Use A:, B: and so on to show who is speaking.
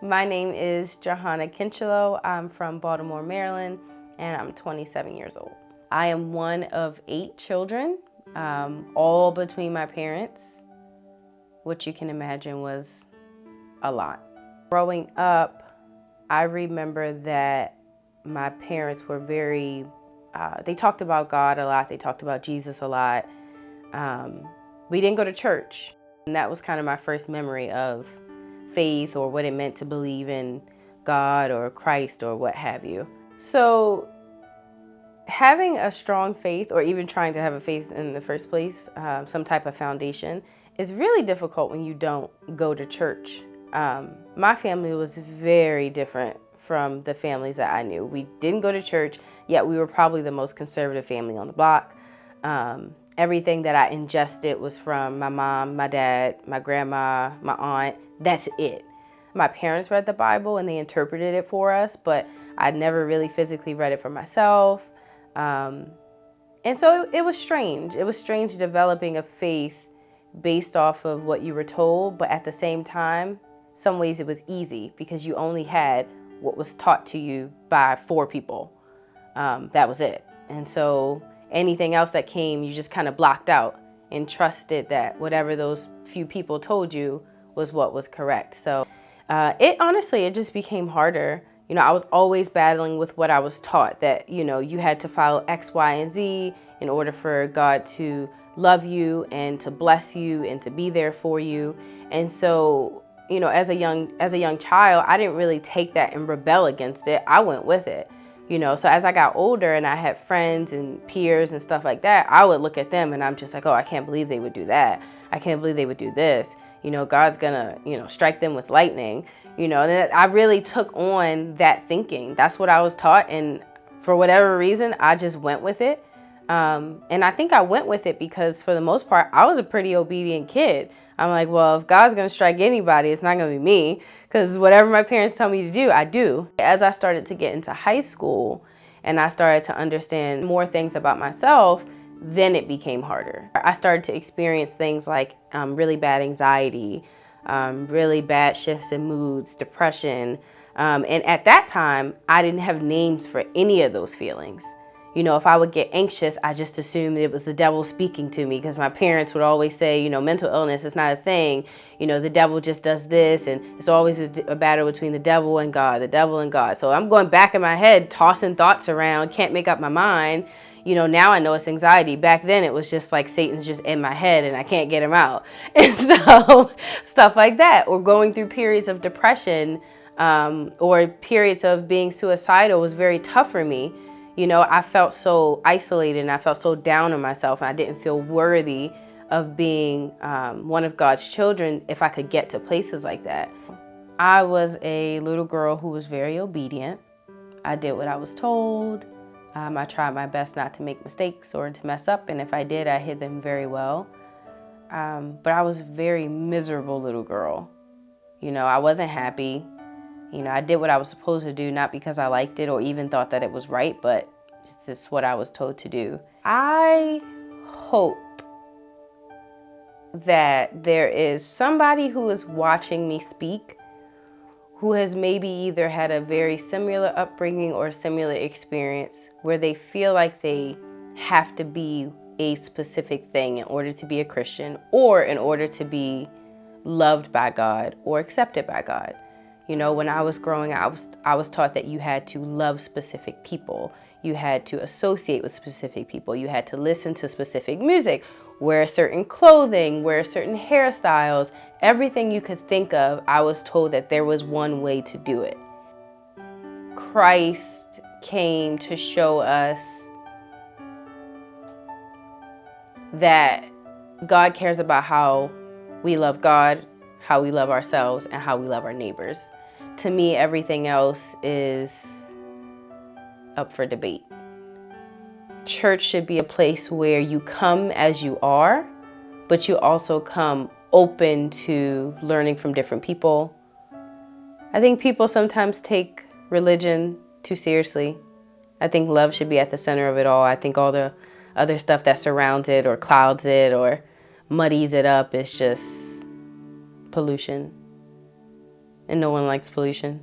A: My name is Jahannah. I'm from Baltimore, Maryland, and I'm 27 years old. I am one of 8 children, all between my parents, which you can imagine was a lot. Growing up, I remember that my parents were they talked about God a lot, they talked about Jesus a lot. We didn't go to church, and that was kind of my first memory of faith or what it meant to believe in God or Christ or what have you. So having a strong faith, or even trying to have a faith in the first place, some type of foundation, is really difficult when you don't go to church. My family was very different from the families that I knew. We didn't go to church, yet we were probably the most conservative family on the block. Everything that I ingested was from my mom, my dad, my grandma, my aunt. That's it. My parents read the Bible and they interpreted it for us, but I never really physically read it for myself. And so it was strange. It was strange developing a faith based off of what you were told, but at the same time, some ways it was easy because you only had what was taught to you by 4 people. That was it. And so anything else that came, you just kind of blocked out and trusted that whatever those few people told you was what was correct. So it just became harder. You know, I was always battling with what I was taught, that, you know, you had to follow X, Y, and Z in order for God to love you and to bless you and to be there for you. And so, you know, as a young child, I didn't really take that and rebel against it. I went with it. You know, so as I got older and I had friends and peers and stuff like that, I would look at them and I'm just like, oh, I can't believe they would do that. I can't believe they would do this. You know, God's gonna, strike them with lightning. You know, and I really took on that thinking. That's what I was taught. And for whatever reason, I just went with it. And I think I went with it because for the most part, I was a pretty obedient kid. I'm like, well, if God's gonna strike anybody, it's not gonna be me, because whatever my parents tell me to do, I do. As I started to get into high school and I started to understand more things about myself, then it became harder. I started to experience things like really bad anxiety, really bad shifts in moods, depression. And at that time, I didn't have names for any of those feelings. You know, if I would get anxious, I just assumed it was the devil speaking to me, because my parents would always say, mental illness is not a thing. The devil just does this, and it's always a battle between the devil and God, the devil and God. So I'm going back in my head, tossing thoughts around, can't make up my mind. Now I know it's anxiety. Back then it was just like Satan's just in my head and I can't get him out. And so stuff like that, or going through periods of depression, or periods of being suicidal was very tough for me. I felt so isolated and I felt so down on myself, and I didn't feel worthy of being one of God's children if I could get to places like that. I was a little girl who was very obedient. I did what I was told. I tried my best not to make mistakes or to mess up, and if I did, I hid them very well. But I was a very miserable little girl. I wasn't happy. I did what I was supposed to do, not because I liked it or even thought that it was right, but it's just what I was told to do. I hope that there is somebody who is watching me speak who has maybe either had a very similar upbringing or a similar experience where they feel like they have to be a specific thing in order to be a Christian, or in order to be loved by God or accepted by God. When I was growing up, I was taught that you had to love specific people. You had to associate with specific people. You had to listen to specific music, wear certain clothing, wear certain hairstyles. Everything you could think of, I was told that there was one way to do it. Christ came to show us that God cares about how we love God, how we love ourselves, and how we love our neighbors. To me, everything else is up for debate. Church should be a place where you come as you are, but you also come open to learning from different people. I think people sometimes take religion too seriously. I think love should be at the center of it all. I think all the other stuff that surrounds it or clouds it or muddies it up is just pollution. And no one likes pollution.